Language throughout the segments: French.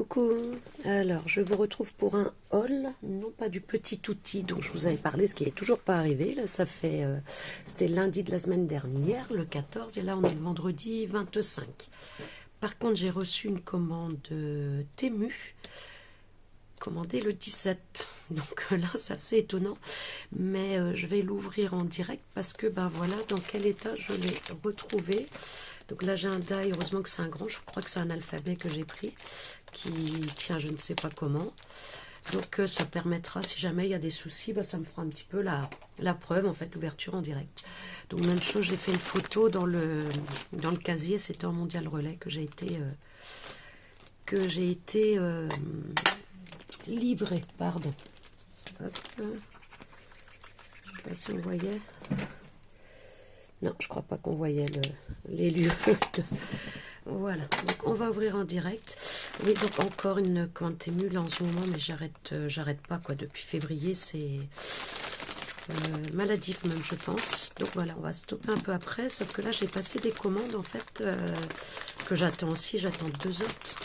Coucou, alors je vous retrouve pour un haul, non pas du petit outil dont je vous avais parlé, ce qui n'est toujours pas arrivé, là ça fait, c'était lundi de la semaine dernière, le 14, et là on est le vendredi 25. Par contre j'ai reçu une commande Temu, commandée le 17, donc là c'est assez étonnant, mais je vais l'ouvrir en direct parce que ben voilà dans quel état je l'ai retrouvé. Donc là j'ai un die, heureusement que c'est un grand, je crois que c'est un alphabet que j'ai pris, qui tient je ne sais pas comment. Donc ça permettra, si jamais il y a des soucis, bah, ça me fera un petit peu la preuve, en fait, l'ouverture en direct. Donc même chose, j'ai fait une photo dans le casier, c'était en mondial relais que j'ai été livré, pardon. Hop. Je sais pas si on voyait. Non, je crois pas qu'on voyait les lieux. Voilà, donc on va ouvrir en direct. Oui, donc encore une commande Temu là en ce moment, mais j'arrête pas quoi. Depuis février, c'est maladif même, je pense. Donc voilà, on va stopper un peu après. Sauf que là, j'ai passé des commandes en fait que j'attends aussi. J'attends 2 autres.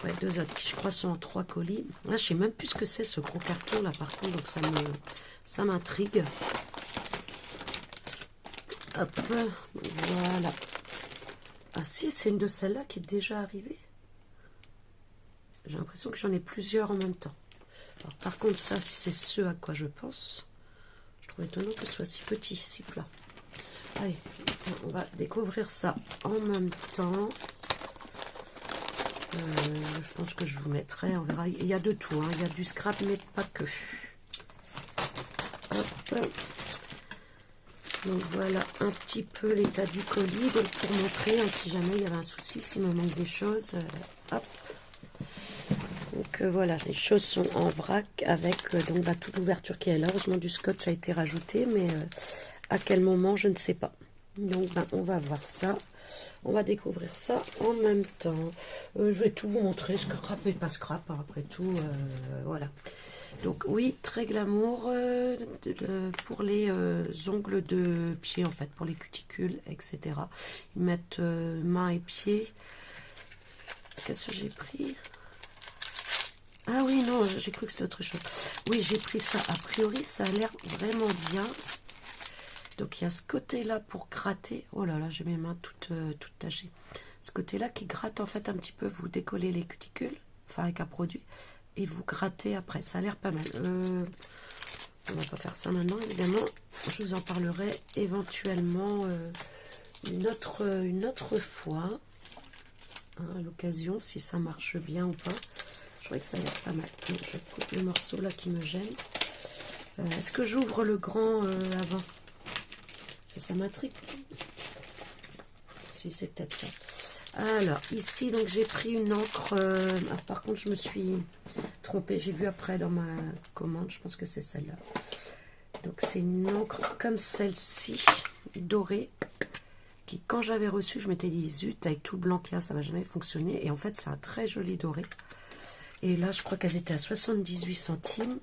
Ouais, 2 autres qui je crois sont en 3 colis. Là, je sais même plus ce que c'est ce gros carton là par contre, donc ça m'intrigue. Hop, voilà. Ah si, c'est une de celles-là qui est déjà arrivée. J'ai l'impression que j'en ai plusieurs en même temps. Alors, par contre, ça, si c'est ce à quoi je pense, je trouve étonnant que ce soit si petit, si plat. Allez, on va découvrir ça en même temps. Je pense que je vous mettrai, on verra. Il y a de tout, hein. Il y a du scrap, mais pas que. Hop. Donc voilà un petit peu l'état du colis, donc pour montrer hein, si jamais il y avait un souci, s'il me manque des choses, hop. Donc voilà, les choses sont en vrac avec donc bah, toute l'ouverture qui est là. Heureusement du scotch a été rajouté, mais à quel moment je ne sais pas. Donc bah, on va voir ça, on va découvrir ça en même temps. Je vais tout vous montrer, scrap et pas scrap, hein, après tout, voilà. Donc oui, très glamour pour les ongles de pied en fait, pour les cuticules, etc. Ils mettent main et pied. Qu'est-ce que j'ai pris? Ah oui, non, j'ai cru que c'était autre chose. Oui, j'ai pris ça. A priori, ça a l'air vraiment bien. Donc il y a ce côté-là pour gratter. Oh là là, j'ai mes mains toutes tachées. Ce côté-là qui gratte en fait un petit peu. Vous décollez les cuticules, enfin avec un produit. Et vous grattez après, ça a l'air pas mal. On va pas faire ça maintenant évidemment, je vous en parlerai éventuellement une autre fois, hein, à l'occasion, si ça marche bien ou pas. Je crois que ça a l'air pas mal. Donc, je coupe le morceau là qui me gêne. Est-ce que j'ouvre le grand avant? Ça m'intrigue. Si, c'est peut-être ça. Alors ici donc j'ai pris une encre, par contre je me suis trompée, j'ai vu après dans ma commande, je pense que c'est celle-là. Donc c'est une encre comme celle-ci, dorée, qui quand j'avais reçu je m'étais dit zut, avec tout le blanc qu'il y a ça va jamais fonctionner, et en fait c'est un très joli doré. Et là je crois qu'elles étaient à 78 centimes,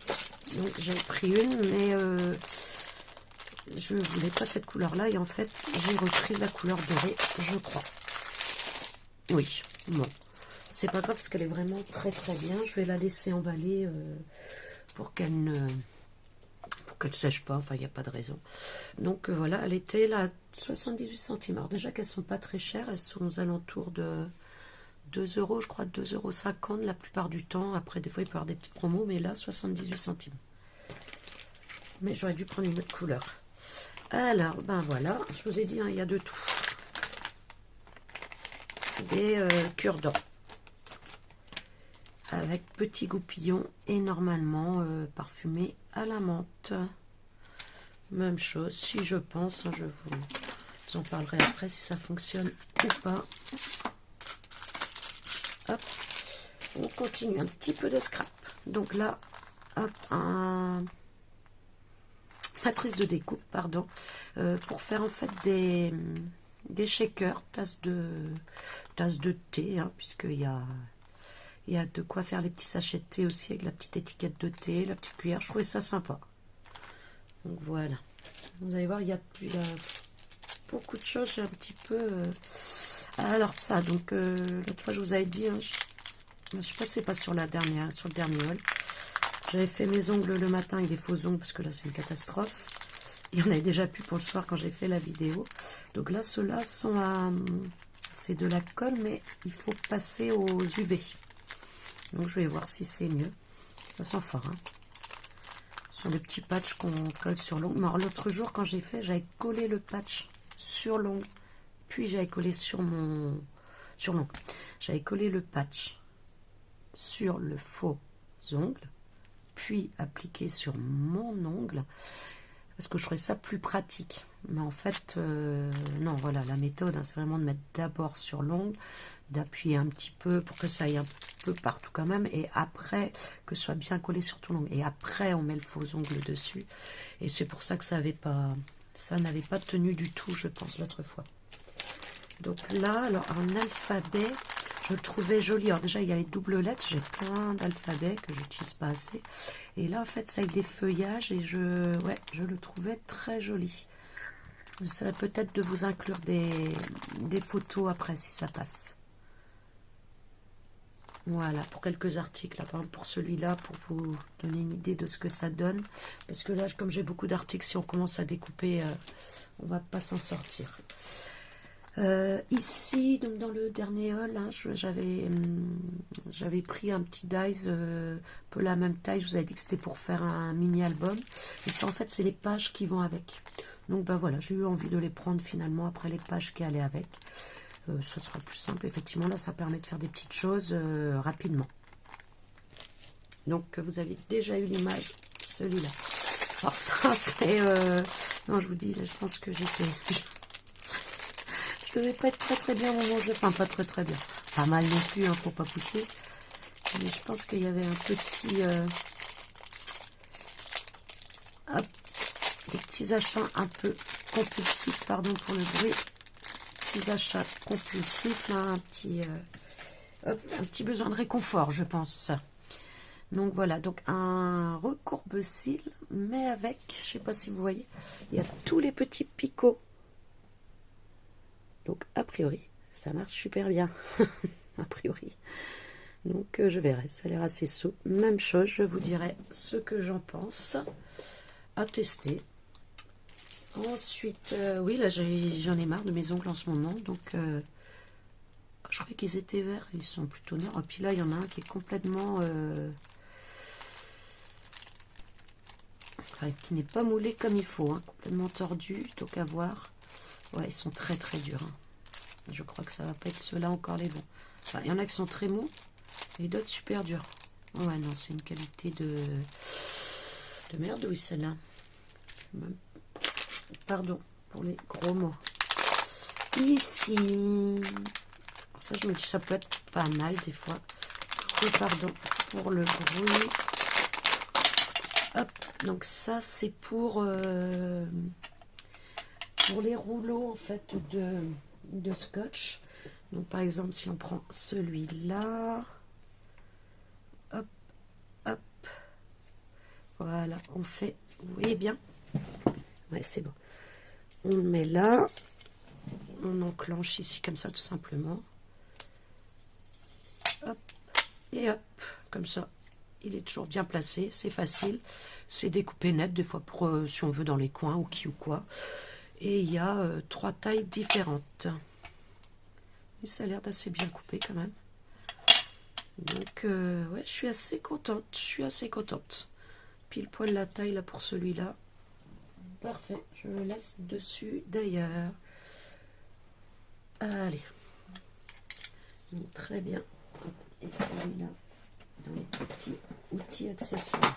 donc j'ai pris une, mais je voulais pas cette couleur là, et en fait j'ai repris la couleur dorée, je crois. Oui, bon, c'est pas grave parce qu'elle est vraiment très très bien. Je vais la laisser emballer pour qu'elle ne sèche pas, enfin il n'y a pas de raison. Donc voilà, elle était là 78 centimes. Alors déjà qu'elles sont pas très chères, elles sont aux alentours de 2 euros, je crois 2,50 € la plupart du temps. Après des fois il peut y avoir des petites promos, mais là 78 centimes. Mais j'aurais dû prendre une autre couleur. Alors ben voilà, je vous ai dit, hein, il y a de tout. Des cure-dents avec petits goupillons et normalement parfumé à la menthe. Même chose, si je pense, hein, je vous en parlerai après si ça fonctionne ou pas. Hop, on continue un petit peu de scrap. Donc là, hop, un matrice de découpe, pardon, pour faire en fait des shakers, tasses de thé, hein, puisqu'il y a de quoi faire les petits sachets de thé aussi avec la petite étiquette de thé, la petite cuillère. Je trouvais ça sympa. Donc voilà. Vous allez voir, il y a beaucoup de choses. J'ai un petit peu... Alors ça, donc l'autre fois je vous avais dit, hein, Je sais pas si c'est pas sur la dernière, sur le dernier haul. J'avais fait mes ongles le matin avec des faux ongles parce que là c'est une catastrophe. Il y en avait déjà plus pour le soir quand j'ai fait la vidéo. Donc là, ceux-là sont à... C'est de la colle, mais il faut passer aux UV. Donc je vais voir si c'est mieux. Ça sent fort, hein. Sur le petit patch qu'on colle sur l'ongle. Mais l'autre jour, quand j'ai fait, j'avais collé le patch sur l'ongle. Puis j'avais collé sur mon... Sur l'ongle. J'avais collé le patch sur le faux ongle. Puis appliqué sur mon ongle. Parce que je trouvais ça plus pratique. Mais en fait, non, voilà, la méthode, hein, c'est vraiment de mettre d'abord sur l'ongle, d'appuyer un petit peu pour que ça aille un peu partout quand même, et après, que ce soit bien collé sur tout l'ongle. Et après, on met le faux ongle dessus. Et c'est pour ça que ça n'avait pas tenu du tout, je pense, l'autre fois. Donc là, alors, un alphabet, je le trouvais joli. Alors déjà, il y a les doubles lettres. J'ai plein d'alphabets que j'utilise pas assez. Et là, en fait, ça avec des feuillages. Et je le trouvais très joli. J'essaierai peut-être de vous inclure des photos après, si ça passe. Voilà, pour quelques articles. Là, par exemple, pour celui-là, pour vous donner une idée de ce que ça donne. Parce que là, comme j'ai beaucoup d'articles, si on commence à découper, on va pas s'en sortir. Ici, donc dans le dernier haul, hein, j'avais pris un petit dies, un peu la même taille. Je vous avais dit que c'était pour faire un mini album. Et ça, en fait, c'est les pages qui vont avec. Donc ben voilà, j'ai eu envie de les prendre finalement après les pages qui allaient avec. Ce sera plus simple, effectivement. Là, ça permet de faire des petites choses rapidement. Donc vous avez déjà eu l'image, celui-là. Alors ça, c'est... non, je vous dis, je pense que j'étais... Je devais pas être très bien au moment où je... Enfin, pas très bien. Pas mal non plus, hein, pour pas pousser. Mais je pense qu'il y avait un petit... Hop, des petits achats un peu compulsifs, pardon pour le bruit. Petits achats compulsifs, là, un petit besoin de réconfort, je pense. Donc voilà, donc un recourbe-cils, mais avec, je sais pas si vous voyez, il y a tous les petits picots. Donc, a priori, ça marche super bien. A priori. Donc, je verrai. Ça a l'air assez souple. Même chose, je vous dirai ce que j'en pense. À tester. Ensuite, oui, là, j'en ai marre de mes ongles en ce moment. Donc, je croyais qu'ils étaient verts. Ils sont plutôt noirs. Et puis là, il y en a un qui est complètement... Enfin, qui n'est pas moulé comme il faut. Hein, complètement tordu. Donc, à voir. Ouais, ils sont très durs. Hein. Je crois que ça va pas être ceux-là encore les bons. Enfin, il y en a qui sont très mous et d'autres super durs. Ouais, non, c'est une qualité de merde, oui, celle-là. Pardon pour les gros mots. Ici, alors ça, je me dis, ça peut être pas mal des fois. Et pardon pour le bruit. Hop, donc ça, c'est pour les rouleaux, en fait, de scotch. Donc par exemple, si on prend celui-là, hop, hop, voilà, on fait, vous voyez bien, ouais, c'est bon. On le met là, on enclenche ici comme ça tout simplement, hop, et hop, comme ça, il est toujours bien placé, c'est facile, c'est découpé net, des fois pour si on veut dans les coins ou qui ou quoi. Et il y a 3 tailles différentes. Et ça a l'air d'assez bien coupé quand même. Donc, ouais, je suis assez contente. Je suis assez contente. Pile poil la taille là pour celui-là. Parfait. Je le laisse dessus d'ailleurs. Allez. Donc, très bien. Et celui-là dans les petits outils accessoires.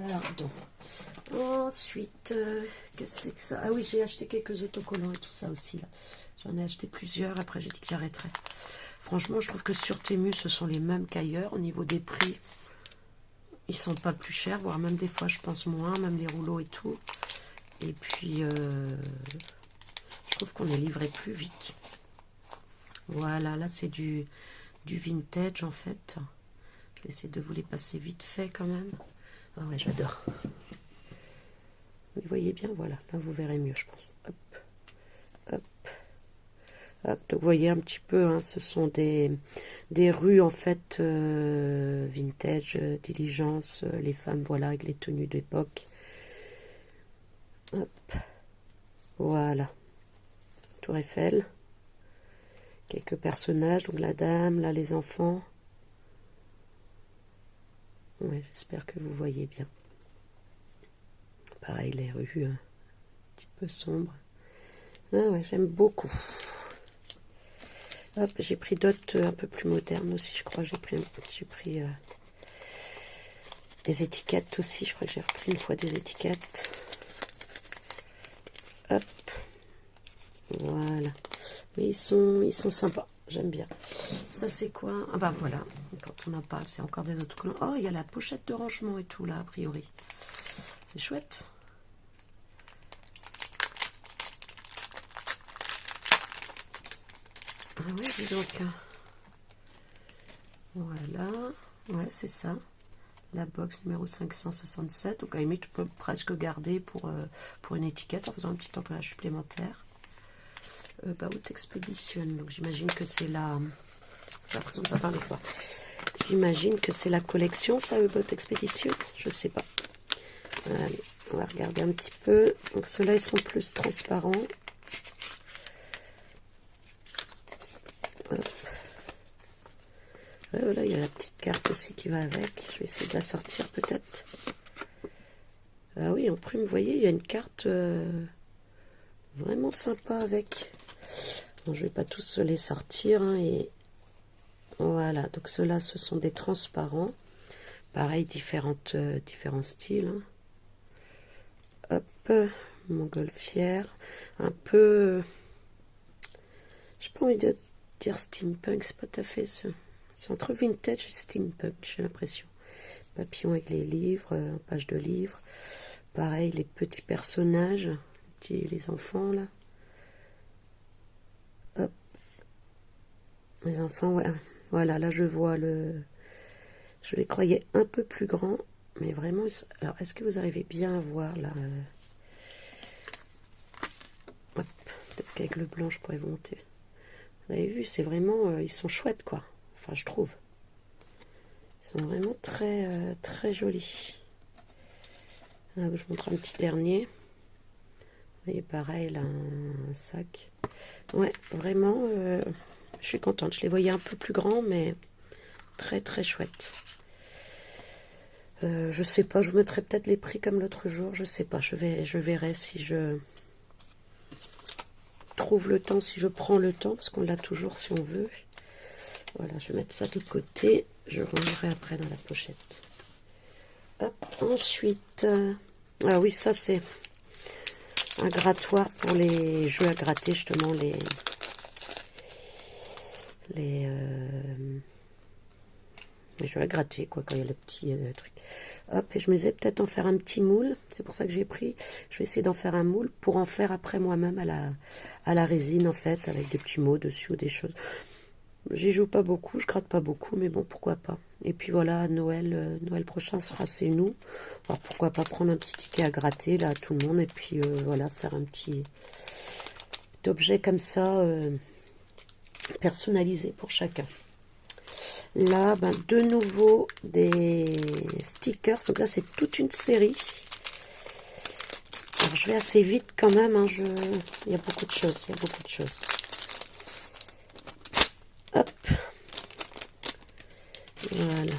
Pardon. Ensuite, qu'est-ce que c'est que ça? Ah oui, j'ai acheté quelques autocollants et tout ça aussi. J'en ai acheté plusieurs. Après, j'ai dit que j'arrêterais. Franchement, je trouve que sur Temu, ce sont les mêmes qu'ailleurs. Au niveau des prix, ils sont pas plus chers. Voire même des fois, je pense moins. Même les rouleaux et tout. Et puis, je trouve qu'on est livré plus vite. Voilà, là, c'est du vintage, en fait. Je vais essayer de vous les passer vite fait, quand même. Ah ouais, j'adore. Vous voyez bien, voilà. Là, vous verrez mieux, je pense. Hop, hop. Hop, donc vous voyez un petit peu, hein, ce sont des rues en fait vintage, diligence, les femmes voilà avec les tenues d'époque. Hop, voilà, Tour Eiffel, quelques personnages, donc la dame, là les enfants. Ouais, j'espère que vous voyez bien. Pareil, les rues un petit peu sombres. Ah ouais, j'aime beaucoup. Hop, j'ai pris d'autres un peu plus modernes aussi, je crois. J'ai pris des étiquettes aussi. Je crois que j'ai repris une fois des étiquettes. Hop, voilà. Mais ils sont sympas. J'aime bien. Ça c'est quoi? Ah bah voilà. Quand on en parle, c'est encore des autocollants. Oh, il y a la pochette de rangement et tout là, a priori. C'est chouette. Ah oui, dis donc. Voilà. Ouais, c'est ça. La box numéro 567. Donc à la limite, on peut presque garder pour une étiquette en faisant un petit emballage supplémentaire. About Expedition. Donc j'imagine que c'est la... J'ai l'impression de ne pas parler fort. J'imagine que c'est la collection, ça, About Expedition. Je sais pas. Allez, on va regarder un petit peu. Donc ceux-là, ils sont plus transparents. Hop. Voilà, il y a la petite carte aussi qui va avec. Je vais essayer de la sortir peut-être. Ah oui, en prime, vous voyez, il y a une carte vraiment sympa avec. Bon, je vais pas tous les sortir. Hein, et voilà, donc ceux-là, ce sont des transparents. Pareil, différents styles. Hein. Hop, montgolfière. Un peu... j'ai pas envie de dire steampunk, c'est pas tout à fait ça. C'est entre vintage et steampunk, j'ai l'impression. Papillon avec les livres, page de livres. Pareil, les petits personnages, les enfants là. Hop. Les enfants, ouais. Voilà, là je vois le... Je les croyais un peu plus grands, mais vraiment... Alors, est-ce que vous arrivez bien à voir là Hop. Peut-être qu'avec le blanc, je pourrais vous monter. Vous avez vu, c'est vraiment... ils sont chouettes, quoi. Enfin, je trouve. Ils sont vraiment très, très jolis. Là, je vous montre un petit dernier. Vous voyez, pareil, là, un sac. Ouais, vraiment, je suis contente. Je les voyais un peu plus grands, mais très, très chouettes. Je sais pas, je vous mettrai peut-être les prix comme l'autre jour. Je sais pas, je verrai si je trouve le temps, si je prends le temps, parce qu'on l'a toujours si on veut. Voilà, je vais mettre ça de côté. Je rangerai après dans la pochette. Hop, ensuite... ah oui, ça c'est un grattoir pour les jeux à gratter, justement, les jeux à gratter, quoi, quand il y a le petit truc. Hop, et je me disais peut-être en faire un petit moule. C'est pour ça que j'ai pris. Je vais essayer d'en faire un moule pour en faire après moi-même à la résine, en fait, avec des petits mots dessus ou des choses. J'y joue pas beaucoup, je gratte pas beaucoup, mais bon, pourquoi pas. Et puis voilà, Noël prochain sera c'est nous. Alors pourquoi pas prendre un petit ticket à gratter là à tout le monde et puis voilà, faire un petit objet comme ça personnalisé pour chacun. Là, ben, de nouveau des stickers. Donc là, c'est toute une série. Alors, je vais assez vite quand même. Hein, il y a beaucoup de choses. Il y a beaucoup de choses. Hop. Voilà.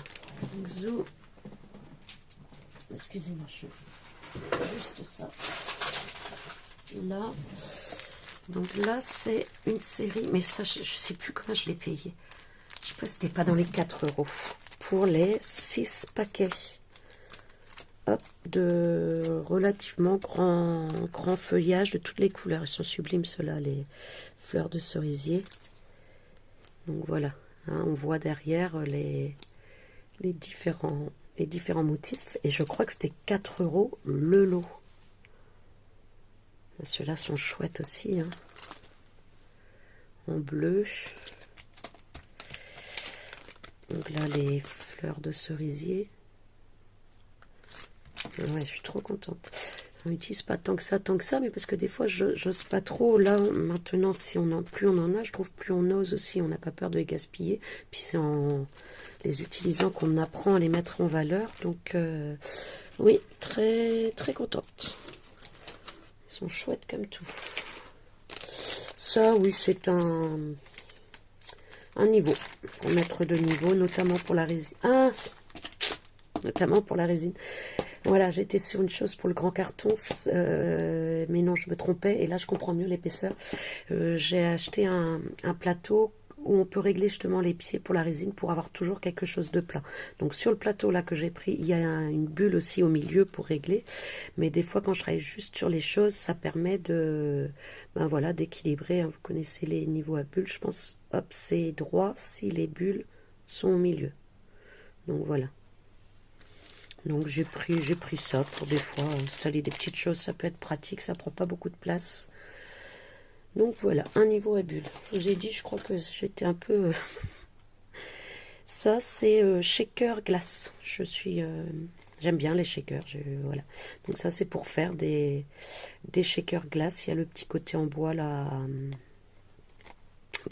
Zou. Excusez-moi, je juste ça. Là. Donc là, c'est une série. Mais ça, je sais plus comment je l'ai payé. Je sais pas, c'était pas dans les 4 € pour les 6 paquets. Hop, de relativement grand feuillage de toutes les couleurs. Ils sont sublimes ceux-là, les fleurs de cerisier. Donc voilà, hein, on voit derrière les différents motifs. Et je crois que c'était 4 € le lot. Ceux-là sont chouettes aussi. Hein. En bleu. Donc là, les fleurs de cerisier. Ouais, je suis trop contente. On n'utilise pas tant que ça, mais parce que des fois, j'ose pas trop. Là, maintenant, si on en, plus on en a, je trouve plus on ose aussi. On n'a pas peur de les gaspiller. Puis c'est en les utilisant qu'on apprend à les mettre en valeur. Donc, oui, très, très contente. Ils sont chouettes comme tout. Ça, oui, c'est un niveau. Pour mettre de niveau, notamment pour la résine. Ah, notamment pour la résine. Voilà, j'étais sur une chose pour le grand carton, mais non, je me trompais, et là je comprends mieux l'épaisseur. J'ai acheté un plateau où on peut régler justement les pieds pour la résine pour avoir toujours quelque chose de plat. Donc sur le plateau là que j'ai pris, il y a une bulle aussi au milieu pour régler, mais des fois quand je travaille juste sur les choses, ça permet de, ben voilà, d'équilibrer, hein. Vous connaissez les niveaux à bulles, je pense, hop, c'est droit si les bulles sont au milieu. Donc voilà. Donc j'ai pris ça pour des fois installer des petites choses, ça peut être pratique, ça prend pas beaucoup de place. Donc voilà, un niveau à bulles. Je vous ai dit, je crois que j'étais un peu... Ça c'est shaker glace. J'aime bien les shakers, voilà. Donc ça c'est pour faire des shakers glace. Il y a le petit côté en bois là,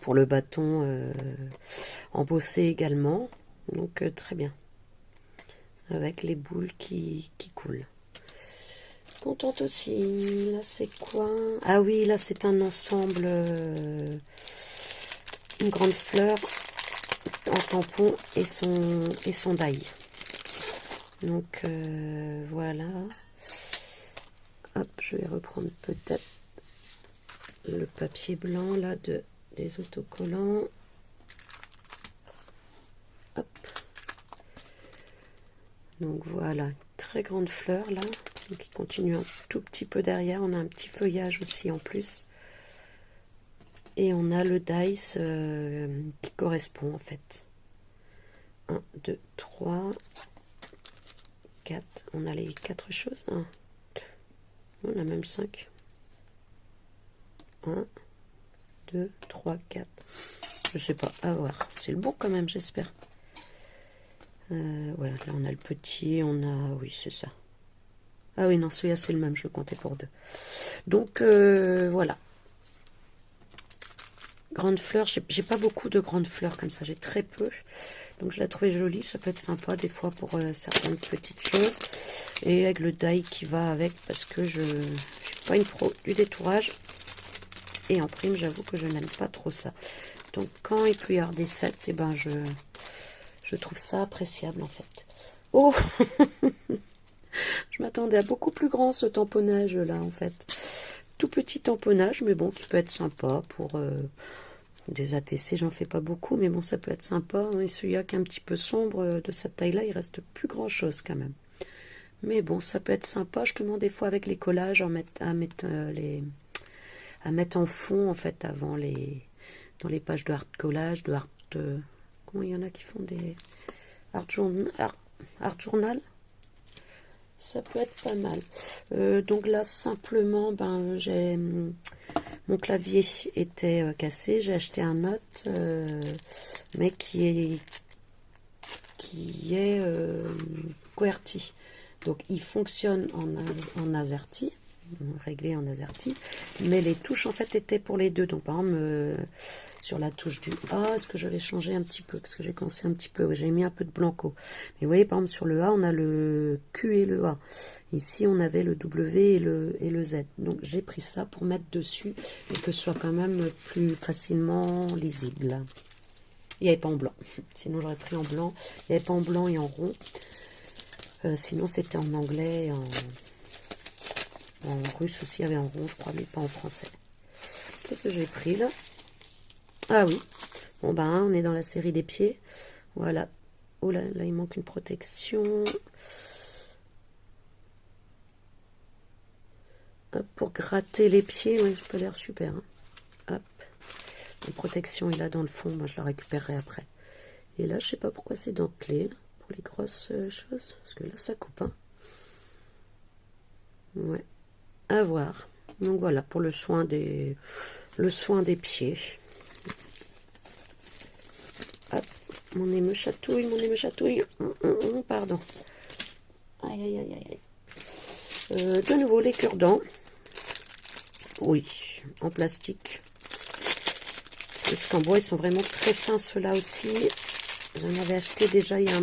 pour le bâton embossé également. Donc très bien. Avec les boules qui coulent. Contente aussi. Là c'est quoi? Ah oui, là c'est un ensemble, une grande fleur en tampon et son die. Donc voilà. Hop, je vais reprendre peut-être le papier blanc là des autocollants. Hop. Donc voilà, très grande fleur là, qui continue un tout petit peu derrière. On a un petit feuillage aussi en plus. Et on a le dice qui correspond en fait. 1, 2, 3, 4. On a les 4 choses. On a même 5. 1, 2, 3, 4. Je sais pas, à voir. C'est le bon quand même, j'espère. Ouais, là on a le petit, on a... Oui, c'est ça. Ah oui, non, celui-là c'est le même, je le comptais pour 2. Donc, voilà. Grande fleur, j'ai pas beaucoup de grandes fleurs comme ça, j'ai très peu. Donc je la trouvais jolie, ça peut être sympa des fois pour certaines petites choses. Et avec le die qui va avec, parce que je suis pas une pro du détourage. Et en prime, j'avoue que je n'aime pas trop ça. Donc quand il peut y avoir des sets, et ben je trouve ça appréciable en fait. Oh je m'attendais à beaucoup plus grand ce tamponnage là en fait. Tout petit tamponnage, mais bon, qui peut être sympa pour des ATC, j'en fais pas beaucoup, mais bon, ça peut être sympa. Et celui-là qui est un petit peu sombre, de cette taille-là, il reste plus grand-chose quand même. Mais bon, ça peut être sympa. Je te demande des fois avec les collages à mettre en fond, en fait, avant dans les pages de art collage, de art... comment il y en a qui font des... art journal. Ça peut être pas mal. Donc là, simplement, ben, mon clavier était cassé. J'ai acheté un autre, mais qui est QWERTY. Donc, il fonctionne en AZERTY, réglé en AZERTY, mais les touches, en fait, étaient pour les deux. Donc, par exemple, sur la touche du A, est-ce que je vais changer un petit peu? Parce que j'ai commencé un petit peu, oui, j'ai mis un peu de blanco. Mais vous voyez, par exemple, sur le A, on a le Q et le A. Ici, on avait le W et le Z. Donc, j'ai pris ça pour mettre dessus et que ce soit quand même plus facilement lisible. Il n'y avait pas en blanc. Sinon, j'aurais pris en blanc. Il n'y avait pas en blanc et en rond. Sinon, c'était en anglais, en russe aussi, il y avait en rond, je crois, mais pas en français. Qu'est-ce que j'ai pris là? Ah oui. Bon, ben, on est dans la série des pieds. Voilà. Oh là, là, il manque une protection. Hop, pour gratter les pieds, ouais, ça peut l'air super. Hein. Hop. La protection est là dans le fond, moi je la récupérerai après. Et là, je sais pas pourquoi c'est dentelé, là, pour les grosses choses. Parce que là, ça coupe. Hein. Ouais. À voir. Donc voilà, pour le soin des pieds. Hop, mon nez me chatouille, Pardon. Aïe, aïe, aïe, aïe. De nouveau les cure-dents. Oui, en plastique. Parce qu'en bois, ils sont vraiment très fins, ceux-là aussi. J'en avais acheté déjà il y a un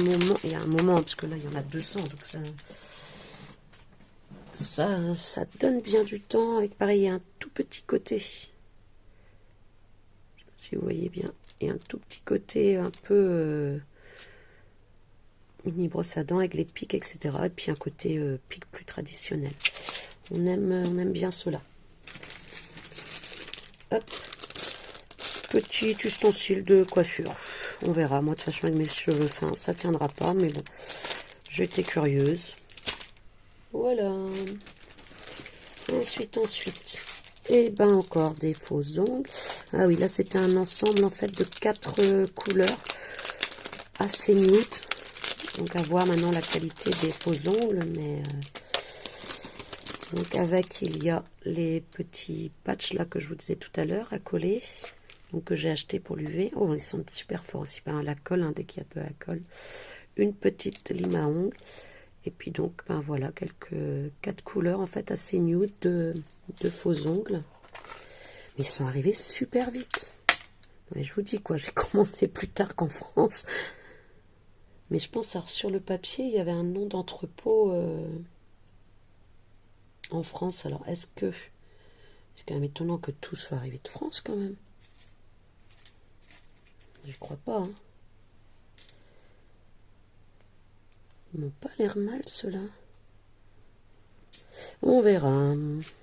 moment, parce que là, il y en a 200, donc ça donne bien du temps. Avec pareil, il y a un tout petit côté. Je sais pas si vous voyez bien. Il y a un tout petit côté un peu mini brosse à dents avec les pics, etc. Et puis un côté pic plus traditionnel. On aime bien cela. Hop. Petit ustensile de coiffure. On verra. Moi, de toute façon, avec mes cheveux fins, ça tiendra pas. Mais bon, j'étais curieuse. Voilà. Ensuite. Et ben encore des faux ongles. Ah oui, là, c'était un ensemble, en fait, de 4 couleurs assez nude. Donc, à voir maintenant la qualité des faux ongles. Mais donc, avec, il y a les petits patchs, là, que je vous disais tout à l'heure, à coller. Donc que j'ai acheté pour l'UV. Oh, ils sont super forts aussi. Ben, la colle, hein, dès qu'il y a de la colle. Une petite lime à ongles. Et puis donc, ben voilà, 4 couleurs en fait assez nude de faux ongles. Mais ils sont arrivés super vite. Mais je vous dis quoi, j'ai commandé plus tard qu'en France. Mais je pense, alors sur le papier, il y avait un nom d'entrepôt en France. Alors est-ce que... C'est quand même étonnant que tout soit arrivé de France quand même. Je crois pas. Hein. Ils n'ont pas l'air mal, ceux-là. On verra.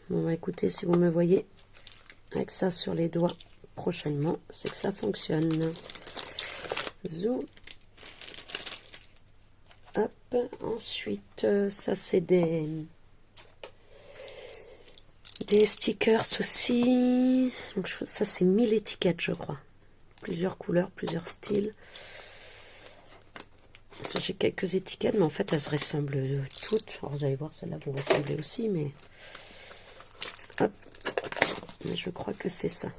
Bon, bah, écoutez, si vous me voyez avec ça sur les doigts prochainement, c'est que ça fonctionne. Zoom. Hop. Ensuite, ça, c'est des stickers aussi. Donc, ça, c'est 1000 étiquettes, je crois. Plusieurs couleurs, plusieurs styles. J'ai quelques étiquettes, mais en fait, elles se ressemblent toutes. Alors, vous allez voir, celles-là vont ressembler aussi, mais... Hop. Mais je crois que c'est ça.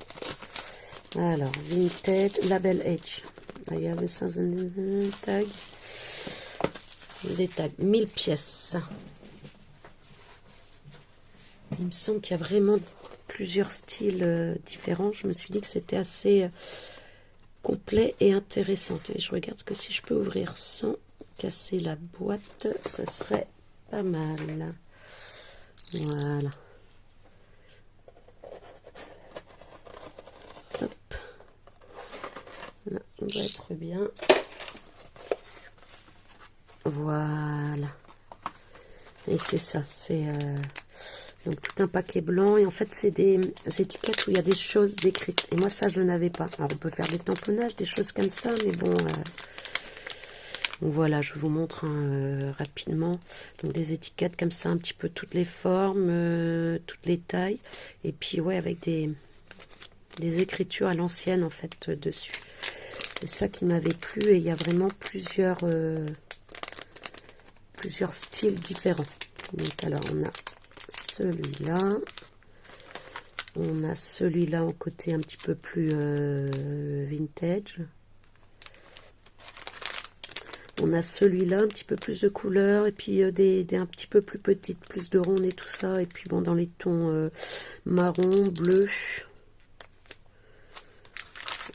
Alors, Vinted, Label Edge. Il y a le tag. Des tags, 1000 pièces. Il me semble qu'il y a vraiment plusieurs styles différents. Je me suis dit que c'était assez... complet et intéressante. Et je regarde ce que si je peux ouvrir sans casser la boîte, ce serait pas mal. Voilà. Hop. Là, on va être bien. Voilà. Et c'est ça, c'est donc tout un paquet blanc. Et en fait, c'est des étiquettes où il y a des choses décrites. Et moi, ça, je n'avais pas. Alors, on peut faire des tamponnages, des choses comme ça, mais bon... donc voilà, je vous montre rapidement. Donc des étiquettes comme ça, un petit peu toutes les formes, toutes les tailles. Et puis, ouais, avec des écritures à l'ancienne, en fait, dessus. C'est ça qui m'avait plu. Et il y a vraiment plusieurs styles différents. Donc, alors, on a celui-là. On a celui-là en côté un petit peu plus vintage. On a celui-là, un petit peu plus de couleurs, et puis un petit peu plus petites, plus de rondes et tout ça. Et puis bon, dans les tons marron, bleu.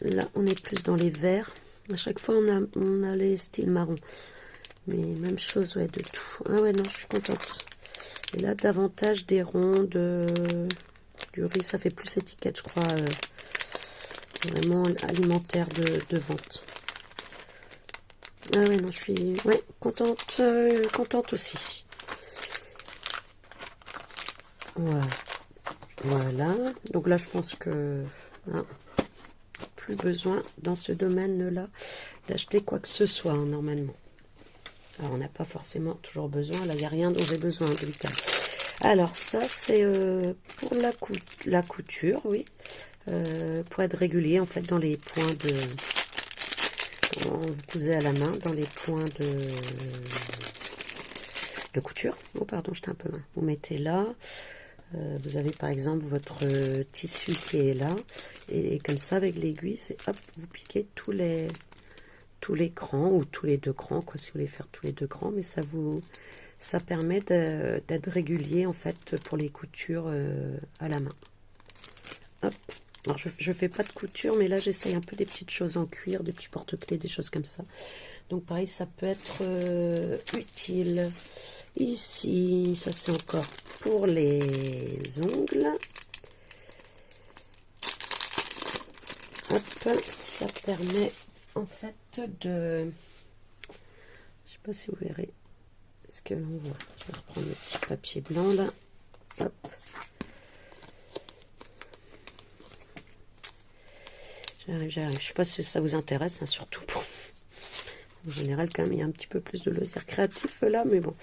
Là, on est plus dans les verts. À chaque fois, on a les styles marron. Mais même chose, ouais, de tout. Ah ouais, non, je suis contente. Et là, davantage des rondes, du riz, ça fait plus étiquette, je crois, vraiment alimentaire de vente. Ah ouais, non, je suis contente aussi. Voilà. Voilà. Donc là, je pense que plus besoin dans ce domaine-là d'acheter quoi que ce soit, hein, normalement. Alors, on n'a pas forcément toujours besoin. Là, il n'y a rien dont j'ai besoin de vital. Alors, ça, c'est pour la couture, oui. Pour être régulier, en fait, dans les points de... Vous cousez à la main dans les points de couture. Oh, pardon, j'étais un peu loin. Vous mettez là. Vous avez, par exemple, votre tissu qui est là. Et comme ça, avec l'aiguille, c'est hop, vous piquez tous les crans ou tous les 2 crans, quoi, si vous voulez faire tous les 2 crans, mais ça vous ça permet d'être régulier en fait pour les coutures à la main. Hop. Alors je fais pas de couture, mais là j'essaye un peu des petites choses en cuir, des petits porte-clés, des choses comme ça. Donc pareil, ça peut être utile. Ici, ça c'est encore pour les ongles. Hop, ça permet en fait de... Je sais pas si vous verrez ce que l'on voit. Je vais reprendre le petit papier blanc là. Hop. J'arrive. Je sais pas si ça vous intéresse, hein, surtout pour... En général, quand même, il y a un petit peu plus de loisirs créatifs là, mais bon.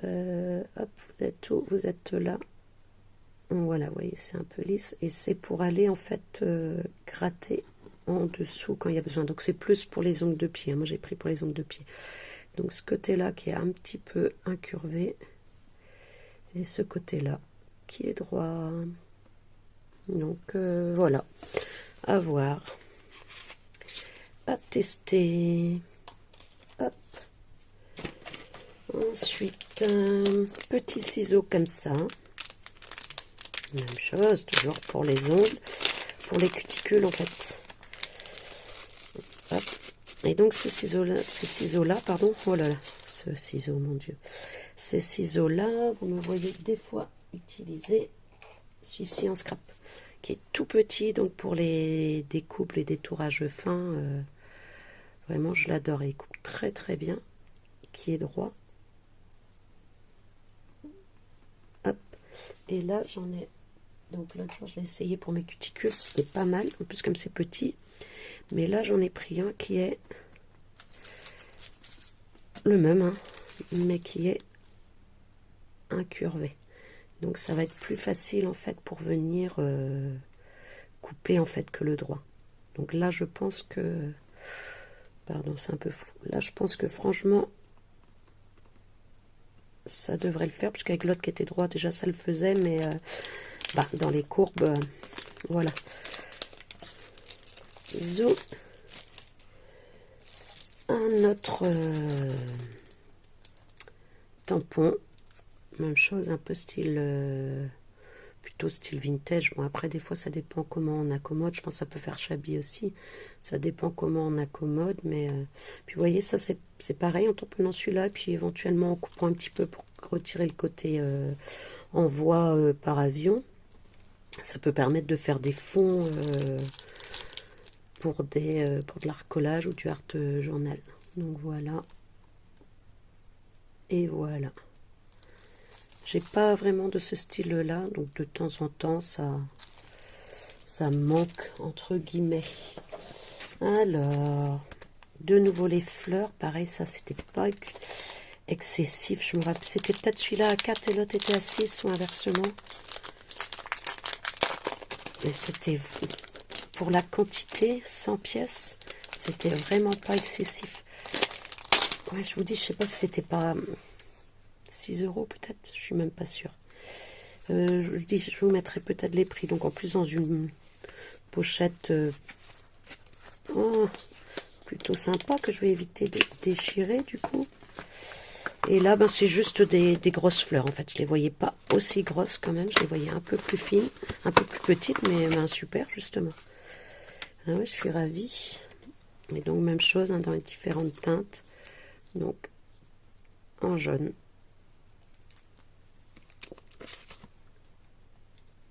Hop, vous êtes où? Vous êtes là. Voilà, vous voyez, c'est un peu lisse. Et c'est pour aller, en fait, gratter en dessous quand il y a besoin. Donc, c'est plus pour les ongles de pied. Moi, j'ai pris pour les ongles de pied. Donc, ce côté-là qui est un petit peu incurvé. Et ce côté-là qui est droit. Donc, voilà. À voir. À tester. Hop. Ensuite, un petit ciseau comme ça. Même chose, toujours pour les ongles, pour les cuticules en fait. Hop. Et donc ce ciseau-là, ces ciseaux-là, pardon, oh là là, ce ciseau, mon Dieu. Ces ciseaux-là, vous me voyez des fois utiliser celui-ci en scrap, qui est tout petit, donc pour les découpes, les détourages fins, vraiment je l'adore, il coupe très très bien, qui est droit. Hop. Et là j'en ai, donc l'autre jour je l'ai essayé pour mes cuticules, c'était pas mal, en plus comme c'est petit, mais là j'en ai pris un qui est le même, hein, mais qui est incurvé. Donc ça va être plus facile en fait pour venir couper en fait que le droit. Donc là je pense que, pardon c'est un peu flou, là je pense que franchement ça devrait le faire, puisqu'avec l'autre qui était droit déjà ça le faisait, mais dans les courbes, voilà. Zou. Un autre tampon, même chose, un peu style, plutôt style vintage. Bon après des fois ça dépend comment on accommode, je pense que ça peut faire shabby aussi, ça dépend comment on accommode, mais puis vous voyez ça c'est pareil en tamponnant celui-là, puis éventuellement en coupant un petit peu pour retirer le côté envoi par avion, ça peut permettre de faire des fonds pour de l'art collage ou du art journal. Donc voilà, et voilà. J'ai pas vraiment de ce style là, donc de temps en temps ça manque entre guillemets. Alors de nouveau les fleurs, pareil, ça c'était pas excessif, je me rappelle, c'était peut-être celui-là à 4 et l'autre était à 6 ou inversement, et c'était pour la quantité 100 pièces, c'était vraiment pas excessif. Ouais, je vous dis, je sais pas si c'était pas 6 € peut-être, je suis même pas sûre. Je vous mettrai peut-être les prix. Donc en plus dans une pochette plutôt sympa que je vais éviter de déchirer du coup. Et là c'est juste des grosses fleurs en fait. Je les voyais pas aussi grosses quand même, je les voyais un peu plus fines, un peu plus petites, mais super justement. Ah ouais, je suis ravie. Et donc même chose hein, dans les différentes teintes. Donc en jaune.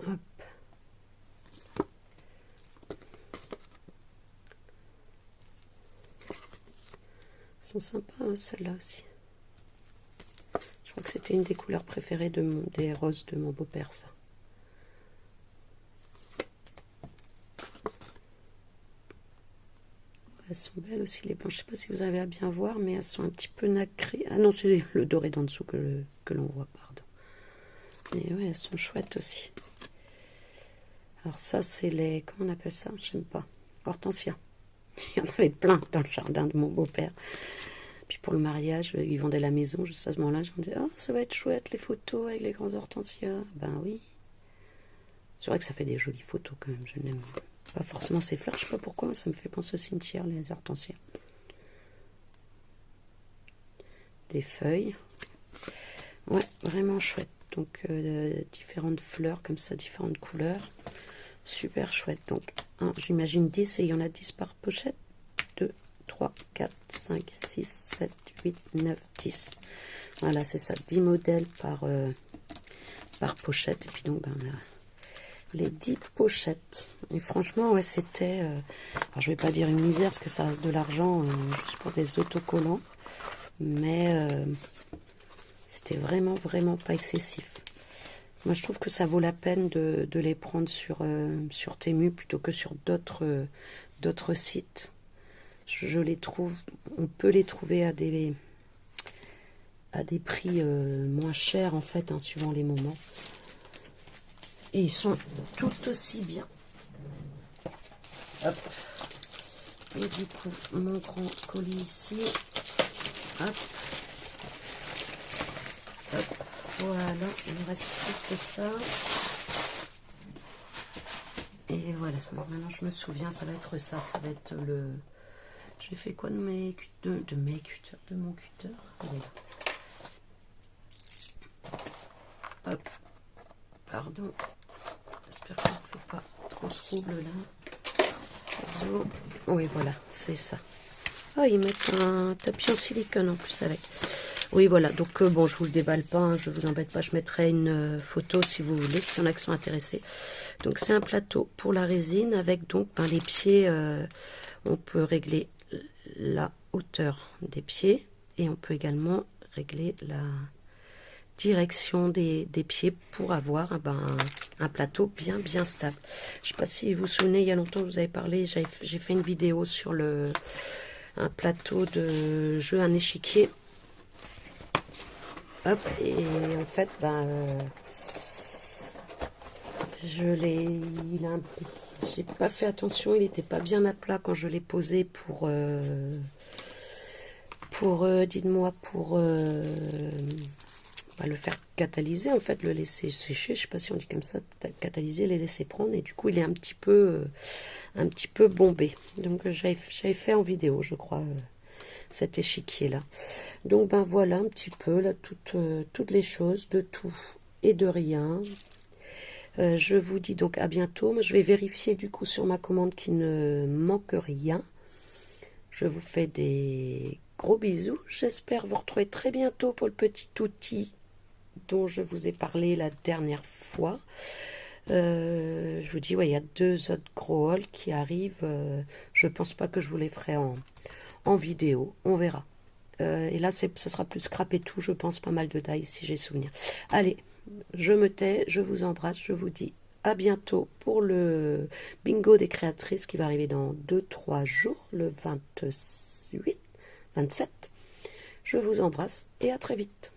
Hop. Elles sont sympas hein, celles-là aussi. Je crois que c'était une des couleurs préférées des roses de mon beau-père, ça. Elles sont belles aussi les blanches. Je sais pas si vous arrivez à bien voir, mais elles sont un petit peu nacrées. Ah non, c'est le doré d'en dessous que l'on voit, pardon. Mais ouais, elles sont chouettes aussi. Alors ça, c'est les... Comment on appelle ça? J'aime pas. Hortensia. Il y en avait plein dans le jardin de mon beau-père. Puis pour le mariage, ils vendaient la maison. Juste à ce moment-là, je me disais, oh, ça va être chouette, les photos avec les grands hortensias. Ben oui. C'est vrai que ça fait des jolies photos quand même. Je n'aime pas forcément ces fleurs. Je sais pas pourquoi, mais ça me fait penser au cimetière, les hortensias. Des feuilles. Ouais, vraiment chouette. Donc, différentes fleurs comme ça, différentes couleurs. Super chouette. Donc, j'imagine 10 et il y en a 10 par pochette. 2, 3, 4, 5, 6, 7, 8, 9, 10. Voilà, c'est ça. 10 modèles par pochette. Et puis donc, ben, on a les 10 pochettes. Et franchement, ouais, c'était... alors, je vais pas dire une misère, parce que ça reste de l'argent juste pour des autocollants. Mais c'était vraiment, vraiment pas excessif. Moi, je trouve que ça vaut la peine de les prendre sur Temu plutôt que sur d'autres sites. Je les trouve, on peut les trouver à des prix moins chers, en fait, hein, suivant les moments. Et ils sont tout aussi bien. Hop. Et du coup, mon grand colis ici. Hop. Hop. Voilà, il ne reste plus que ça. Et voilà, maintenant je me souviens, ça va être ça. Ça va être le... J'ai fait quoi de mon cutter? Allez. Hop. Pardon. J'espère que ça ne fait pas trop trouble là. Zo. Oui, voilà, c'est ça. Ah, ils mettent un tapis en silicone en plus avec. Oui, voilà. Donc, bon, je vous le déballe pas, hein, je vous embête pas. Je mettrai une photo si vous voulez, si on a qui sont intéressés. Donc, c'est un plateau pour la résine avec donc les pieds. On peut régler la hauteur des pieds et on peut également régler la direction des pieds pour avoir un plateau bien stable. Je sais pas si vous vous souvenez, il y a longtemps je vous avais parlé, j'ai fait une vidéo sur un plateau de jeu, un échiquier. Hop, et en fait, j'ai pas fait attention, il n'était pas bien à plat quand je l'ai posé pour dites-moi, pour le faire catalyser, en fait, le laisser sécher, je sais pas si on dit comme ça, catalyser, les laisser prendre, et du coup il est un petit peu bombé. Donc j'avais fait en vidéo, je crois, cet échiquier là. Donc voilà un petit peu là toutes les choses, de tout et de rien. Je vous dis donc à bientôt. Moi, je vais vérifier du coup sur ma commande qu'il ne manque rien. Je vous fais des gros bisous. J'espère vous retrouver très bientôt pour le petit outil dont je vous ai parlé la dernière fois. Je vous dis, ouais, il y a 2 autres gros hauls qui arrivent. Je pense pas que je vous les ferai en vidéo. On verra. Et là, ça sera plus scrap et tout. Je pense pas mal de taille si j'ai souvenir. Allez, je me tais. Je vous embrasse. Je vous dis à bientôt pour le bingo des créatrices qui va arriver dans 2-3 jours, le 27. Je vous embrasse et à très vite.